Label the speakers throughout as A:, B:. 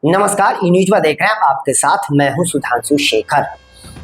A: नमस्कार, ई न्यूज में देख रहे हैं आपके साथ मैं हूं सुधांशु शेखर।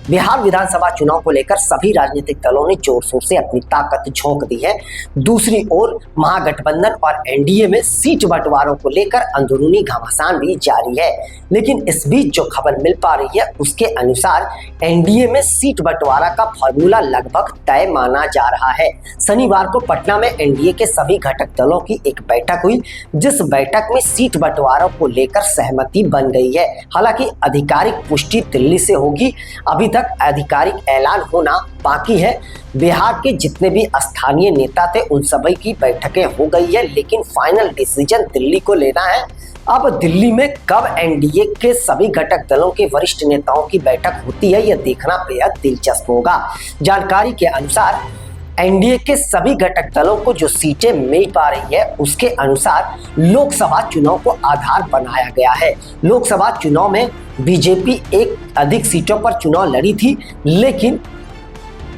A: बिहार विधानसभा चुनाव को लेकर सभी राजनीतिक दलों ने जोर शोर से अपनी ताकत झोंक दी है। दूसरी ओर महागठबंधन और एनडीए में सीट बंटवारों को लेकर अंदरूनी घमासान भी जारी है। लेकिन इस बीच जो खबर मिल पा रही है उसके अनुसार एनडीए में सीट बंटवारा का फॉर्मूला लगभग तय माना जा रहा है। शनिवार को पटना में एनडीए के सभी घटक दलों की एक बैठक हुई, जिस बैठक में सीट बंटवारों को लेकर सहमति बन गई है। हालांकि आधिकारिक पुष्टि दिल्ली से होगी, अभी तक आधिकारिक ऐलान होना बाकी है। बिहार के जितने भी स्थानीय नेता थे उन सभी की बैठकें हो गई है, लेकिन फाइनल डिसीजन दिल्ली को लेना है। अब दिल्ली में कब एनडीए के सभी घटक दलों के वरिष्ठ नेताओं की बैठक होती है, यह देखना बेहद दिलचस्प होगा। जानकारी के अनुसार एनडीए के सभी घटक दलों को जो सीटें मिल पा रही है उसके अनुसार लोकसभा चुनाव को आधार बनाया गया है। लोकसभा चुनाव में बीजेपी एक अधिक सीटों पर चुनाव लड़ी थी, लेकिन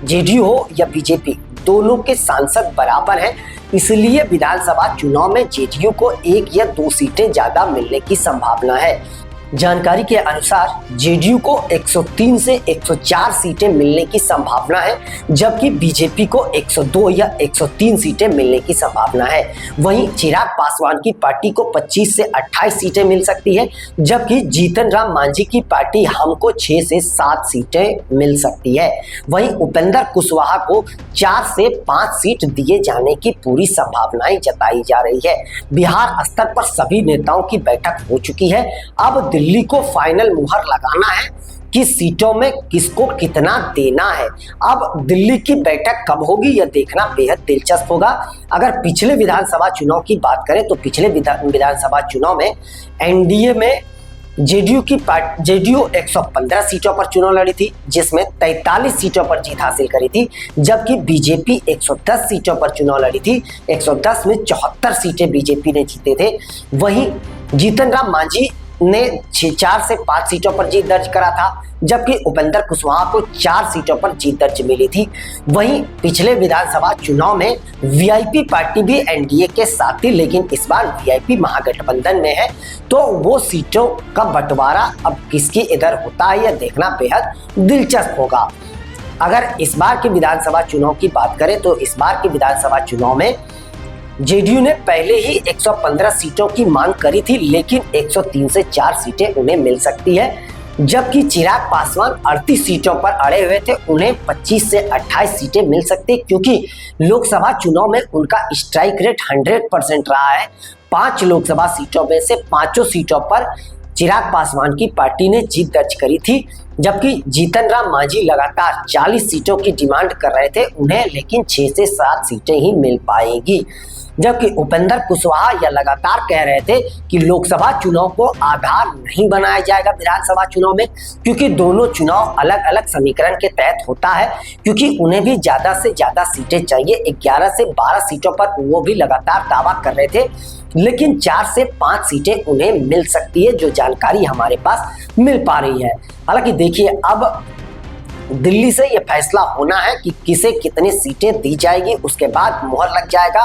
A: जेडीयू हो या बीजेपी दोनों के सांसद बराबर हैं, इसलिए विधानसभा चुनाव में जेडीयू को एक या दो सीटें ज्यादा मिलने की संभावना है। जानकारी के अनुसार जेडीयू को 103 से 104 सीटें मिलने की संभावना है, जबकि बीजेपी को 102 या 103 सीटें मिलने की संभावना है। वहीं चिराग पासवान की पार्टी को 25 से 28 सीटें मिल सकती है, जबकि जीतन राम मांझी की पार्टी हमको 6 से 7 सीटें मिल सकती है। वहीं उपेंद्र कुशवाहा को 4 से 5 सीट दिए जाने की पूरी संभावनाएं जताई जा रही है। बिहार स्तर पर सभी नेताओं की बैठक हो चुकी है। अब दिल्ली को फाइनल मुहर लगाना है कि सीटों में किसको कितना देना है। अब दिल्ली की बैठक कब होगी यह देखना बेहद दिलचस्प होगा। अगर पिछले विधानसभा चुनाव की बात करें तो पिछले विधानसभा चुनाव में एनडीए में जेडीयू 115 सीटों पर चुनाव लड़ी थी, जिसमें 43 सीटों पर जीत हासिल करी थी, जबकि बीजेपी 110 सीटों पर चुनाव लड़ी थी। 110 में 74 सीटें बीजेपी ने जीते थे। वहीं जीतन राम मांझी ने 4 से 5 सीटों पर जीत दर्ज करा था, जबकि उपेंद्र कुशवाहा को 4 सीटों पर जीत दर्ज मिली थी। वहीं पिछले विधानसभा चुनाव में वीआईपी पार्टी भी एनडीए के साथ थी, लेकिन इस बार वीआईपी महागठबंधन में है, तो वो सीटों का बंटवारा अब किसकी इधर होता है यह देखना बेहद दिलचस्प होगा। अगर इस बार के विधानसभा चुनाव की बात करें तो इस बार के विधानसभा चुनाव में जेडीयू ने पहले ही 115 सीटों की मांग करी थी, लेकिन 103 से 4 सीटें उन्हें मिल सकती है, जबकि चिराग पासवान 38 सीटों पर अड़े हुए थे, उन्हें 25 से 28 सीटें मिल सकती, क्योंकि लोकसभा चुनाव में उनका स्ट्राइक रेट 100% रहा है। 5 लोकसभा सीटों में से 5 सीटों पर चिराग पासवान की पार्टी ने जीत दर्ज करी थी, जबकि जीतन राम मांझी लगातार 40 सीटों की डिमांड कर रहे थे, उन्हें लेकिन 6 से 7 सीटें ही मिल पाएगी। जबकि उपेंद्र कुशवाहा यह लगातार कह रहे थे कि लोकसभा चुनाव को आधार नहीं बनाया जाएगा विधानसभा चुनाव में, क्योंकि दोनों चुनाव अलग अलग समीकरण के तहत होता है, क्योंकि उन्हें भी ज्यादा से ज्यादा सीटें चाहिए। 11 से 12 सीटों पर वो भी लगातार दावा कर रहे थे, लेकिन 4 से 5 सीटें उन्हें मिल सकती है, जो जानकारी हमारे पास मिल पा रही है। हालांकि देखिए, अब दिल्ली से यह फैसला होना है कि किसे कितनी सीटें दी जाएगी, उसके बाद मुहर लग जाएगा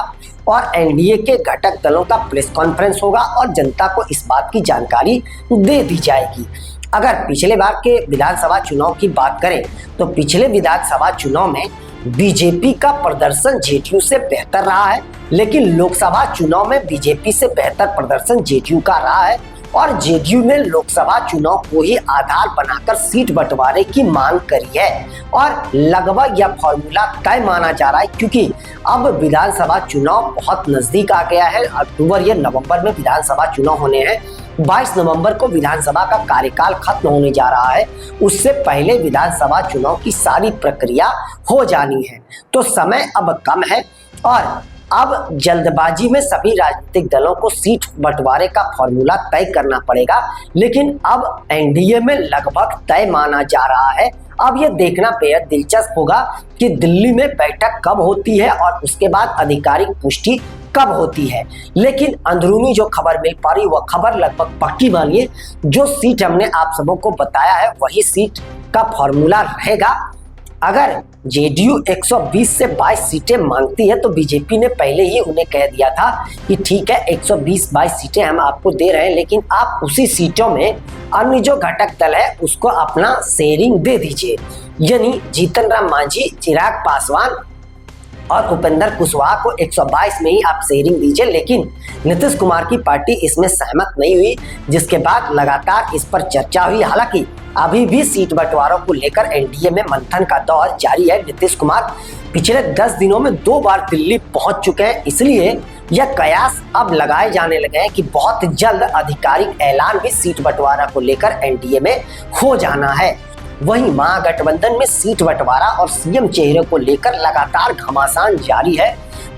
A: और एनडीए के घटक दलों का प्रेस कॉन्फ्रेंस होगा और जनता को इस बात की जानकारी दे दी जाएगी। अगर पिछले बार के विधानसभा चुनाव की बात करें तो पिछले विधानसभा चुनाव में बीजेपी का प्रदर्शन जेडीयू से बेहतर रहा है, लेकिन लोकसभा चुनाव में बीजेपी से बेहतर प्रदर्शन जेडीयू का रहा है और जेडीयू ने लोकसभा चुनाव को ही आधार बनाकर सीट बंटवारे की मांग करी है और लगभग यह फॉर्मूला तय माना जा रहा है, क्योंकि अब विधानसभा चुनाव बहुत नजदीक आ गया है। अक्टूबर या नवंबर में विधानसभा चुनाव होने हैं। 22 नवंबर को विधानसभा का कार्यकाल खत्म होने जा रहा है, उससे पहले विधानसभा चुनाव की सारी प्रक्रिया हो जानी है, तो समय अब कम है और अब जल्दबाजी में सभी राजनीतिक दलों को सीट बंटवारे का फॉर्मूला तय करना पड़ेगा, लेकिन अब एनडीए में लगभग तय माना जा रहा है। अब यह देखना बेहद दिलचस्प होगा कि दिल्ली में बैठक कब होती है और उसके बाद आधिकारिक पुष्टि कब होती है। लेकिन अंदरूनी जो खबर मिल पा रही वह खबर लगभग पक्की मानिए, जो सीट हमने आप सबों को बताया है वही सीट का फॉर्मूला रहेगा। अगर जेडीयू 120 से 22 सीटें मांगती है तो बीजेपी ने पहले ही उन्हें कह दिया था कि ठीक है 120-22 सीटें हम आपको दे रहे हैं, लेकिन आप उसी सीटों में अन्य जो घटक दल है उसको अपना शेयरिंग दे दीजिए। यानी जीतन राम मांझी, चिराग पासवान और उपेंद्र कुशवाहा को 122 में ही आप शेयरिंग दीजिए। लेकिन नीतीश कुमार की पार्टी इसमें सहमत नहीं हुई, जिसके बाद लगातार इस पर चर्चा हुई। हालांकि अभी भी सीट बंटवारों को लेकर एनडीए में मंथन का दौर जारी है। नीतीश कुमार पिछले 10 दिनों में 2 बार दिल्ली पहुंच चुके हैं, इसलिए यह कयास अब लगाए जाने लगे हैं कि बहुत जल्द आधिकारिक ऐलान भी सीट बंटवारा को लेकर एनडीए में हो जाना है। वहीं महागठबंधन में सीट बंटवारा और सीएम चेहरे को लेकर लगातार घमासान जारी है।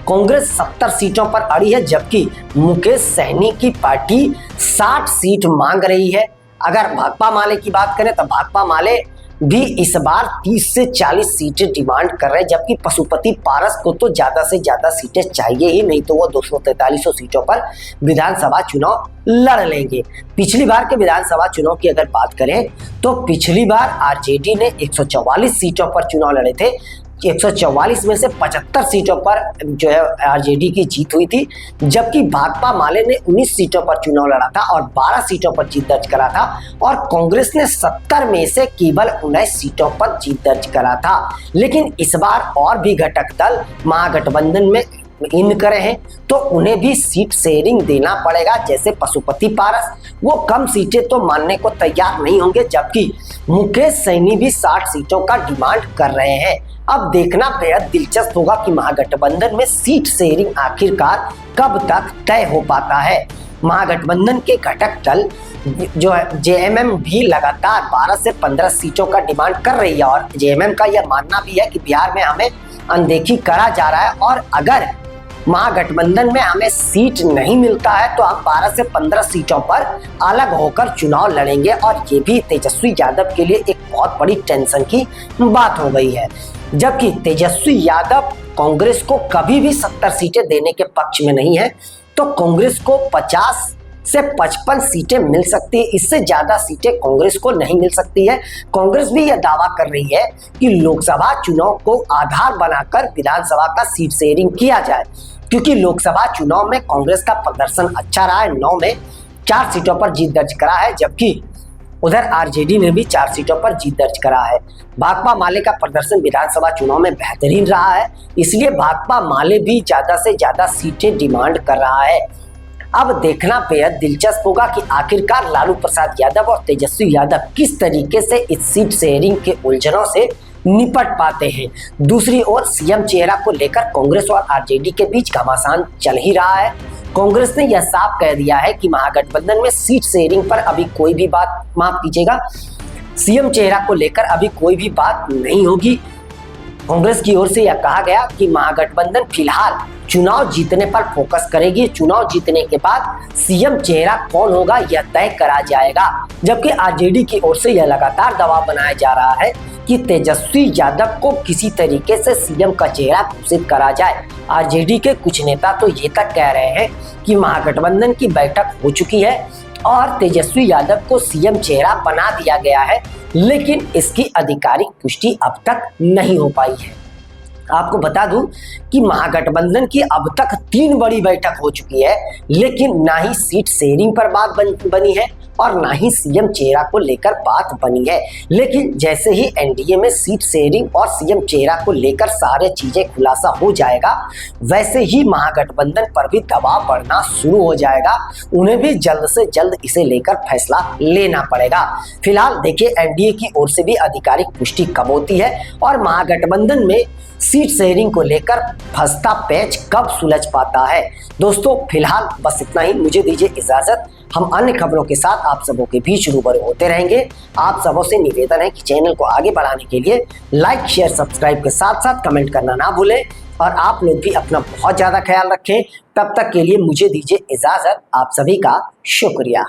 A: कांग्रेस 70 सीटों पर अड़ी है, जबकि मुकेश सहनी की पार्टी 60 सीट मांग रही है। अगर भाकपा माले की बात करें तो भाकपा माले भी इस बार 30 से 40 सीटें डिमांड कर रहे हैं, जबकि पशुपति पारस को तो ज्यादा से ज्यादा सीटें चाहिए ही, नहीं तो वो 243 सीटों पर विधानसभा चुनाव लड़ लेंगे। पिछली बार के विधानसभा चुनाव की अगर बात करें तो पिछली बार आरजेडी ने 144 सीटों पर चुनाव लड़े थे। 144 में से 75 सीटों पर जो है आरजेडी की जीत हुई थी, जबकि भाकपा माले ने 19 सीटों पर चुनाव लड़ा था और 12 सीटों पर जीत दर्ज करा था, और कांग्रेस ने 70 में से केवल 19 सीटों पर जीत दर्ज करा था। लेकिन इस बार और भी घटक दल महागठबंधन में इन करे हैं तो उन्हें भी सीट शेयरिंग देना पड़ेगा। जैसे पशुपति पारस, वो कम सीटें तो मानने को तैयार नहीं होंगे, जबकि मुकेश सहनी भी 60 सीटों का डिमांड कर रहे हैं। अब देखना बेहद दिलचस्प होगा कि महागठबंधन में सीट शेयरिंग आखिरकार कब तक तय हो पाता है। महागठबंधन के घटक दल जो है जेएमएम भी लगातार 12 से 15 सीटों का डिमांड कर रही है, और जेएमएम का यह मानना भी है कि बिहार में हमें अनदेखी करा जा रहा है, और अगर महागठबंधन में हमें सीट नहीं मिलता है तो हम 12 से 15 सीटों पर अलग होकर चुनाव लड़ेंगे। और ये भी तेजस्वी यादव के लिए एक बहुत बड़ी टेंशन की बात हो गई है, जबकि तेजस्वी यादव कांग्रेस को कभी भी 70 सीटें देने के पक्ष में नहीं है। तो कांग्रेस को 50 से 55 सीटें मिल सकती है, इससे ज्यादा सीटें कांग्रेस को नहीं मिल सकती है। कांग्रेस भी यह दावा कर रही है कि लोकसभा चुनाव को आधार बनाकर विधानसभा का सीट शेयरिंग किया जाए, क्योंकि लोकसभा चुनाव में कांग्रेस का प्रदर्शन अच्छा रहा है। 9 में 4 सीटों पर जीत दर्ज करा है, जबकि उधर आरजेडी ने भी 4 सीटों पर जीत दर्ज करा है। भाकपा माले का प्रदर्शन विधानसभा चुनाव में बेहतरीन रहा है, इसलिए भाकपा माले भी ज्यादा से ज्यादा सीटें डिमांड कर रहा है। अब देखना बेहद दिलचस्प होगा कि आखिरकार लालू प्रसाद यादव और तेजस्वी यादव किस तरीके से इस सीट शेयरिंग के उलझनों से निपट पाते हैं। दूसरी ओर सीएम चेहरा को लेकर कांग्रेस और आरजेडी के बीच घमासान चल ही रहा है। कांग्रेस ने यह साफ कह दिया है कि महागठबंधन में सीट शेयरिंग पर अभी कोई भी बात, माफ कीजिएगा, सीएम चेहरा को लेकर अभी कोई भी बात नहीं होगी। कांग्रेस की ओर से यह कहा गया कि महागठबंधन फिलहाल चुनाव जीतने पर फोकस करेगी। चुनाव जीतने के बाद सीएम चेहरा कौन होगा यह तय करा जाएगा। जबकि आरजेडी की ओर से यह लगातार दबाव बनाया जा रहा है कि तेजस्वी यादव को किसी तरीके से सीएम का चेहरा घोषित करा जाए। आरजेडी के कुछ नेता तो ये तक कह रहे हैं कि महागठबंधन की बैठक हो चुकी है और तेजस्वी यादव को सीएम चेहरा बना दिया गया है, लेकिन इसकी आधिकारिक पुष्टि अब तक नहीं हो पाई है। आपको बता दूं कि महागठबंधन की अब तक 3 बड़ी बैठक हो चुकी है, लेकिन ना ही सीट शेयरिंग पर बात बनी है और ना ही सीएम चेहरा को लेकर बात बनी है। लेकिन जैसे ही एनडीए में सीट शेयरिंग और सीएम चेहरा को लेकर सारे चीजें खुलासा हो जाएगा, वैसे ही महागठबंधन पर भी दबाव बढ़ना शुरू हो जाएगा। उन्हें भी जल्द से जल्द इसे लेकर फैसला लेना पड़ेगा। फिलहाल देखिए एनडीए की ओर से भी आधिकारिक पुष्टि कब होती है और महागठबंधन में सीट शेयरिंग को लेकर फंसता पेच कब सुलझ पाता है। दोस्तों फिलहाल बस इतना ही, मुझे दीजिए इजाजत। हम अन्य खबरों के साथ आप सबों के बीच रूबरू होते रहेंगे। आप सबों से निवेदन है कि चैनल को आगे बढ़ाने के लिए लाइक, शेयर, सब्सक्राइब के साथ साथ कमेंट करना ना भूलें, और आप लोग भी अपना बहुत ज्यादा ख्याल रखें। तब तक के लिए मुझे दीजिए इजाजत। आप सभी का शुक्रिया।